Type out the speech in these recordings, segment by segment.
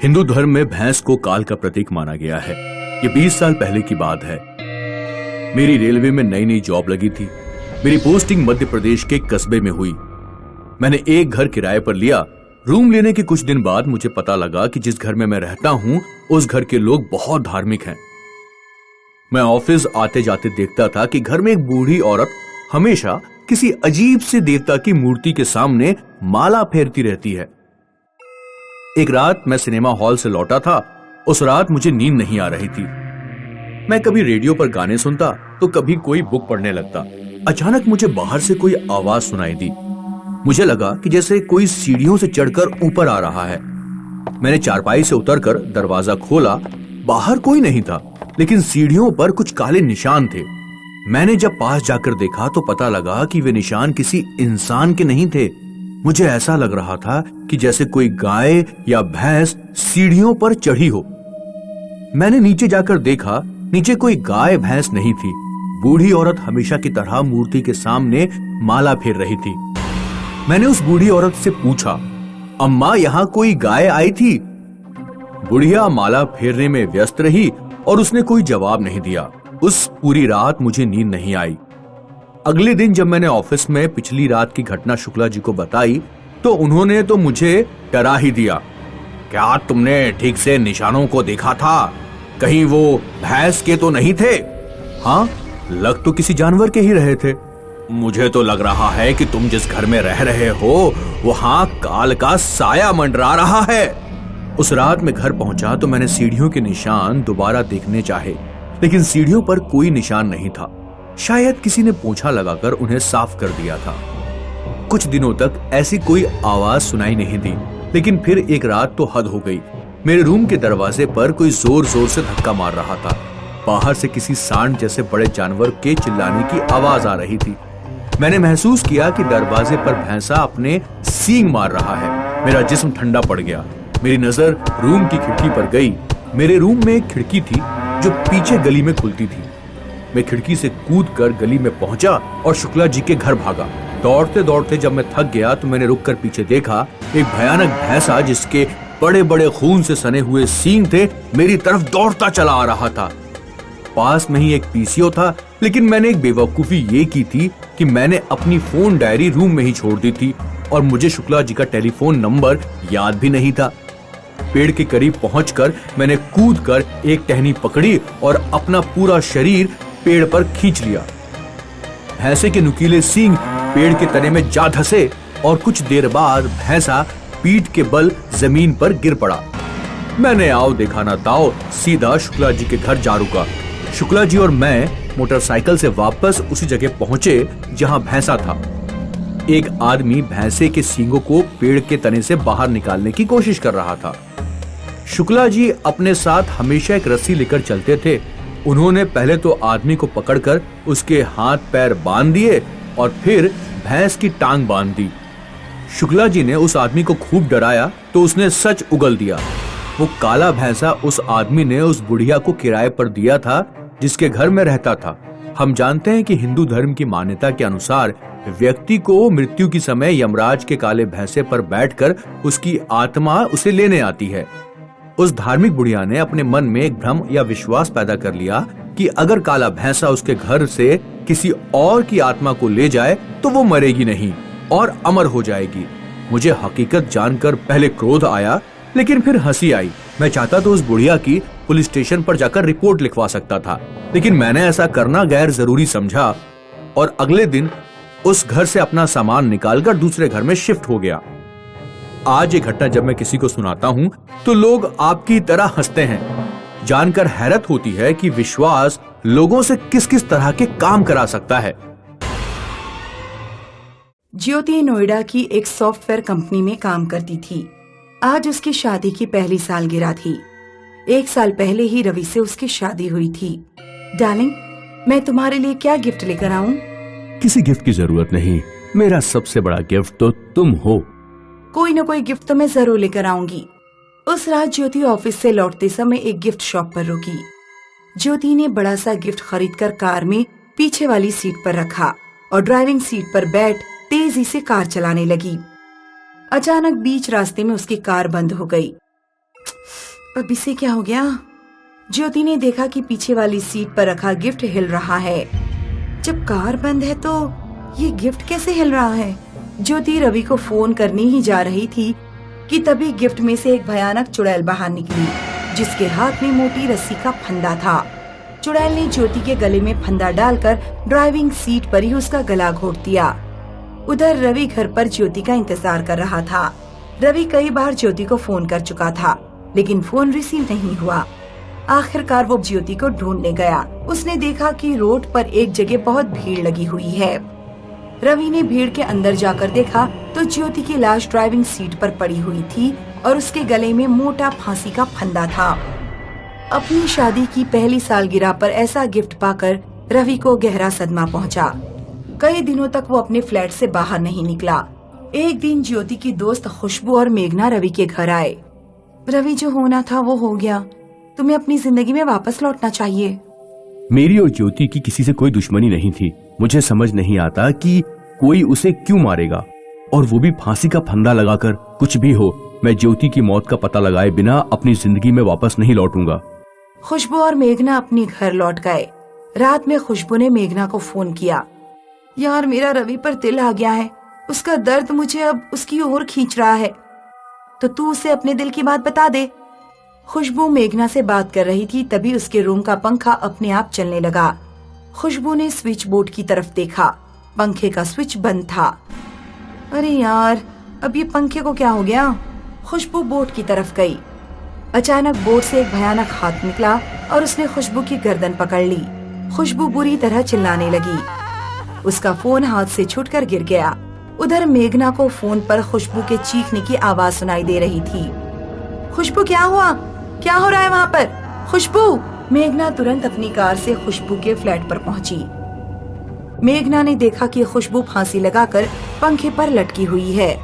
हिंदू धर्म में भैंस को काल का प्रतीक माना गया है। ये 20 साल पहले की बात है। मेरी रेलवे में नई नई जॉब लगी थी। मेरी पोस्टिंग मध्य प्रदेश के एक कस्बे में हुई। मैंने एक घर किराए पर लिया। रूम लेने के कुछ दिन बाद मुझे पता लगा कि जिस घर में मैं रहता हूं उस घर के लोग बहुत धार्मिक हैं। मैं ऑफिस आते जाते देखता था कि घर में एक बूढ़ी औरत हमेशा किसी अजीब से देवता की मूर्ति के सामने माला फेरती रहती है। एक रात मैं सिनेमा हॉल से लौटा था। उस रात मुझे नींद नहीं आ रही थी। मैं कभी रेडियो पर गाने सुनता तो कभी कोई बुक पढ़ने लगता। अचानक मुझे बाहर से कोई आवाज सुनाई दी। मुझे लगा कि जैसे कोई सीढ़ियों से चढ़कर ऊपर आ रहा है। मैंने चारपाई से उतरकर दरवाजा खोला। बाहर कोई नहीं था, लेकिन सीढ़ियों पर कुछ काले निशान थे। मैंने जब पास जाकर देखा तो पता लगा कि वे निशान किसी इंसान के नहीं थे। मुझे ऐसा लग रहा था कि जैसे कोई गाय या भैंस सीढ़ियों पर चढ़ी हो। मैंने नीचे जाकर देखा, नीचे कोई गाय भैंस नहीं थी। बूढ़ी औरत हमेशा की तरह मूर्ति के सामने माला फेर रही थी। मैंने उस बूढ़ी औरत से पूछा, अम्मा यहाँ कोई गाय आई थी? बुढ़िया माला फेरने में व्यस्त रही और उसने कोई जवाब नहीं दिया। उस पूरी रात मुझे नींद नहीं आई। अगले दिन जब मैंने ऑफिस में पिछली रात की घटना शुक्ला जी को बताई तो उन्होंने तो मुझे डरा ही दिया। क्या तुमने ठीक से निशानों को देखा था? कहीं वो भैंस के तो नहीं थे? हाँ, लग तो किसी जानवर के ही रहे थे। मुझे तो लग रहा है कि तुम जिस घर में रह रहे हो वहां काल का साया मंडरा रहा है। उस रात में घर पहुंचा तो मैंने सीढ़ियों के निशान दोबारा देखने चाहे, लेकिन सीढ़ियों पर कोई निशान नहीं था। शायद किसी ने पोंछा लगाकर उन्हें साफ कर दिया था। कुछ दिनों तक ऐसी कोई आवाज सुनाई नहीं दी, लेकिन फिर एक रात तो हद हो गई। मेरे रूम के दरवाजे पर कोई जोर जोर से धक्का मार रहा था। बाहर से किसी सांड जैसे बड़े जानवर के चिल्लाने की आवाज आ रही थी। मैंने महसूस किया कि दरवाजे पर भैंसा अपने सींग मार रहा है। मेरा जिस्म ठंडा पड़ गया। मेरी नजर रूम की खिड़की पर गई। मेरे रूम में एक खिड़की थी जो पीछे गली में खुलती थी। मैं खिड़की से कूदकर गली में पहुंचा और शुक्ला जी के घर भागा। दौड़ते दौड़ते जब मैं थक गया तो मैंने रुककर पीछे देखा। एक भयानक भैंसा जिसके बड़े बड़े खून से सने हुए सींग थे मेरी तरफ दौड़ता चला आ रहा था। पास में ही एक पीसीओ था, लेकिन मैंने एक बेवकूफी ये की थी कि मैंने अपनी फोन डायरी रूम में ही छोड़ दी थी और मुझे शुक्ला जी का टेलीफोन नंबर याद भी नहीं था। पेड़ के करीब पहुंचकर मैंने कूदकर एक टहनी पकड़ी और अपना पूरा शरीर पेड़ पर खींच लिया। भैंसे के नुकीले सींग पेड़ के तने में जा धंसे और कुछ देर बाद भैंसा पीठ के बल जमीन पर गिर पड़ा। मैंने आओ देखा ना ताओ सीधा शुक्ला जी के घर जा रुका। शुक्ला जी और मैं मोटरसाइकिल से वापस उसी जगह पहुंचे जहां भैंसा था। एक आदमी भैंसे के सींगों को पेड़ के तने से बाहर निकालने की कोशिश कर रहा था। शुक्ला जी अपने साथ हमेशा एक रस्सी लेकर चलते थे। उन्होंने पहले तो आदमी को पकड़कर उसके हाथ पैर बांध दिए और फिर भैंस की टांग बांध दी। शुक्ला जी ने उस आदमी को खूब डराया तो उसने सच उगल दिया। वो काला भैंसा उस आदमी ने उस बुढ़िया को किराए पर दिया था जिसके घर में रहता था। हम जानते हैं कि हिंदू धर्म की मान्यता के अनुसार व्यक्ति को मृत्यु के समय यमराज के काले भैंसे पर बैठकर उसकी आत्मा उसे लेने आती है। उस धार्मिक बुढ़िया ने अपने मन में एक भ्रम या विश्वास पैदा कर लिया कि अगर काला भैंसा उसके घर से किसी और की आत्मा को ले जाए तो वो मरेगी नहीं और अमर हो जाएगी। मुझे हकीकत जानकर पहले क्रोध आया, लेकिन फिर हंसी आई। मैं चाहता तो उस बुढ़िया की पुलिस स्टेशन पर जाकर रिपोर्ट लिखवा सकता था, लेकिन मैंने ऐसा करना गैर जरूरी समझा और अगले दिन उस घर से अपना सामान निकालकर दूसरे घर में शिफ्ट हो गया। आज ये घटना जब मैं किसी को सुनाता हूँ तो लोग आपकी तरह हंसते हैं। जानकर हैरत होती है कि विश्वास लोगों से किस किस तरह के काम करा सकता है। ज्योति नोएडा की एक सॉफ्टवेयर कंपनी में काम करती थी। आज उसकी शादी की पहली सालगिरह थी। 1 साल पहले ही रवि से उसकी शादी हुई थी। डार्लिंग, मैं तुम्हारे लिए क्या गिफ्ट लेकर आऊं? किसी गिफ्ट की जरूरत नहीं। मेरा सबसे बड़ा गिफ्ट तो तुम हो। कोई न कोई गिफ्ट तो मैं जरूर लेकर आऊंगी। उस रात ज्योति ऑफिस से लौटते समय एक गिफ्ट शॉप पर रुकी। ज्योति ने बड़ा सा गिफ्ट खरीदकर कार में पीछे वाली सीट पर रखा और ड्राइविंग सीट पर बैठ तेजी से कार चलाने लगी। अचानक बीच रास्ते में उसकी कार बंद हो गई। अब इसे क्या हो गया? ज्योति ने देखा कि पीछे वाली सीट पर रखा गिफ्ट हिल रहा है। जब कार बंद है तो ये गिफ्ट कैसे हिल रहा है? ज्योति रवि को फोन करनी ही जा रही थी कि तभी गिफ्ट में से एक भयानक चुड़ैल बाहर निकली, जिसके हाथ में मोटी रस्सी का फंदा था। चुड़ैल ने ज्योति के गले में फंदा डालकर ड्राइविंग सीट पर ही उसका गला घोट दिया। उधर रवि घर पर ज्योति का इंतजार कर रहा था। रवि कई बार ज्योति को फोन कर चुका था, लेकिन फोन रिसीव नहीं हुआ। आखिरकार वो ज्योति को ढूंढने गया। उसने देखा कि रोड पर एक जगह बहुत भीड़ लगी हुई है। रवि ने भीड़ के अंदर जाकर देखा तो ज्योति की लाश ड्राइविंग सीट पर पड़ी हुई थी और उसके गले में मोटा फांसी का फंदा था। अपनी शादी की पहली सालगिरह पर ऐसा गिफ्ट पाकर रवि को गहरा सदमा पहुंचा। कई दिनों तक वो अपने फ्लैट से बाहर नहीं निकला। एक दिन ज्योति की दोस्त खुशबू और मेघना रवि के घर आए। रवि, जो होना था वो हो गया, तुम्हें अपनी जिंदगी में वापस लौटना चाहिए। मेरी और ज्योति की किसी से कोई दुश्मनी नहीं थी। मुझे समझ नहीं आता कि कोई उसे क्यों मारेगा, और वो भी फांसी का फंदा लगाकर। कुछ भी हो, मैं ज्योति की मौत का पता लगाए बिना अपनी जिंदगी में वापस नहीं लौटूंगा। खुशबू और मेघना अपने घर लौट गए। रात में खुशबू ने मेघना को फोन किया। यार, मेरा रवि पर दिल आ गया है। उसका दर्द मुझे अब उसकी ओर खींच रहा है, तो तू उसे अपने दिल की बात बता दे। खुशबू मेघना से बात कर रही थी, तभी उसके रूम का पंखा अपने आप चलने लगा। खुशबू ने स्विच बोर्ड की तरफ देखा। पंखे का स्विच बंद था। अरे यार, अब ये पंखे को क्या हो गया? खुशबू बोर्ड की तरफ गई। अचानक बोर्ड से एक भयानक हाथ निकला और उसने खुशबू की गर्दन पकड़ ली। खुशबू बुरी तरह चिल्लाने लगी। उसका फोन हाथ से छूटकर गिर गया। उधर मेघना को फोन पर खुशबू के चीखने की आवाज सुनाई दे रही थी। खुशबू, क्या हुआ? क्या हो रहा है वहाँ पर? खुशबू! मेघना तुरंत अपनी कार से खुशबू के फ्लैट पर पहुंची। मेघना ने देखा कि खुशबू फांसी लगाकर पंखे पर लटकी हुई है।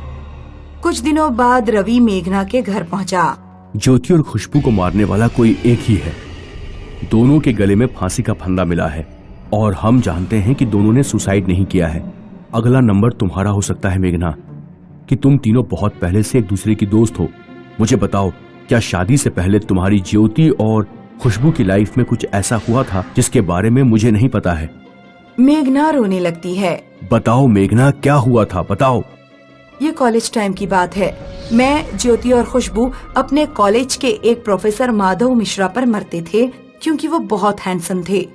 कुछ दिनों बाद रवि मेघना के घर पहुंचा। ज्योति और खुशबू को मारने वाला कोई एक ही है। दोनों के गले में फांसी का फंदा मिला है और हम जानते हैं कि दोनों ने सुसाइड नहीं किया है। अगला नंबर तुम्हारा हो सकता है मेघना, कि तुम तीनों बहुत पहले से एक दूसरे की दोस्त हो। मुझे बताओ, क्या शादी से पहले तुम्हारी ज्योति और खुशबू की लाइफ में कुछ ऐसा हुआ था जिसके बारे में मुझे नहीं पता है? मेघना रोने लगती है। बताओ मेघना, क्या हुआ था, बताओ। ये कॉलेज टाइम की बात है। मैं, ज्योति और खुशबू अपने कॉलेज के एक प्रोफेसर माधव मिश्रा पर मरते थे, क्योंकि वो बहुत हैंडसम थे।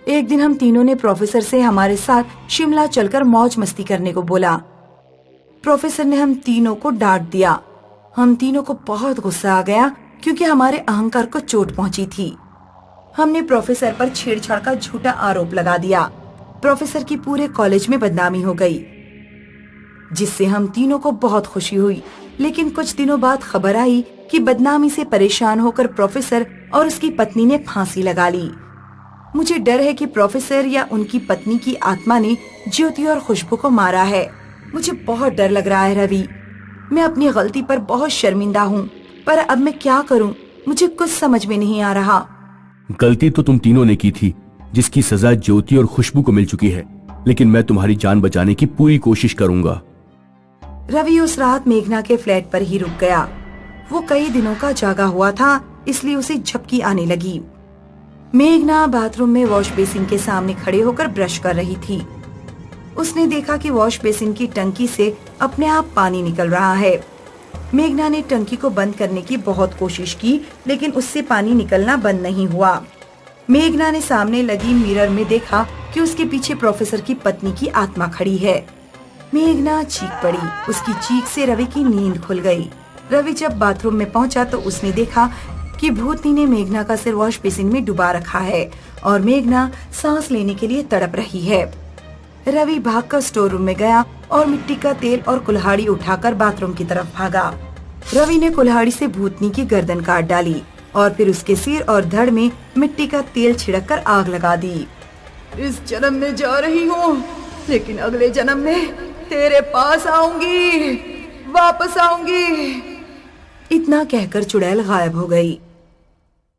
एक दिन हम तीनों ने प्रोफेसर से हमारे साथ शिमला चलकर मौज मस्ती करने को बोला। प्रोफेसर ने हम तीनों को डांट दिया। हम तीनों को बहुत गुस्सा आ गया, क्योंकि हमारे अहंकार को चोट पहुंची थी। हमने प्रोफेसर पर छेड़छाड़ का झूठा आरोप लगा दिया। प्रोफेसर की पूरे कॉलेज में बदनामी हो गई, जिससे हम तीनों को बहुत खुशी हुई। लेकिन कुछ दिनों बाद खबर आई कि बदनामी से परेशान होकर प्रोफेसर और उसकी पत्नी ने फांसी लगा ली। मुझे डर है कि प्रोफेसर या उनकी पत्नी की आत्मा ने ज्योति और खुशबू को मारा है। मुझे बहुत डर लग रहा है रवि। मैं अपनी गलती पर बहुत शर्मिंदा हूँ, पर अब मैं क्या करूँ, मुझे कुछ समझ में नहीं आ रहा। गलती तो तुम तीनों ने की थी, जिसकी सजा ज्योति और खुशबू को मिल चुकी है, लेकिन मैं तुम्हारी जान बचाने की पूरी कोशिश करूंगा। रवि उस रात मेघना के फ्लैट पर ही रुक गया। वो कई दिनों का जागा हुआ था, इसलिए उसे झपकी आने लगी। मेघना बाथरूम में वॉश बेसिन के सामने खड़े होकर ब्रश कर रही थी। उसने देखा कि वॉश बेसिन की टंकी से अपने आप पानी निकल रहा है। मेघना ने टंकी को बंद करने की बहुत कोशिश की, लेकिन उससे पानी निकलना बंद नहीं हुआ। मेघना ने सामने लगी मिरर में देखा कि उसके पीछे प्रोफेसर की पत्नी की आत्मा खड़ी है। मेघना चीख पड़ी। उसकी चीख से रवि की नींद खुल गई। रवि जब बाथरूम में पहुंचा तो उसने देखा कि भूतनी ने मेघना का सिर वॉश बेसिन में डुबा रखा है और मेघना सांस लेने के लिए तड़प रही है। रवि भागकर स्टोर रूम में गया और मिट्टी का तेल और कुल्हाड़ी उठाकर बाथरूम की तरफ भागा। रवि ने कुल्हाड़ी से भूतनी की गर्दन काट डाली और फिर उसके सिर और धड़ में मिट्टी का तेल छिड़ककर आग लगा दी। इस जन्म में जा रही हूँ, लेकिन अगले जन्म में तेरे पास आऊंगी, वापस आऊंगी। इतना कहकर चुड़ैल गायब हो गई।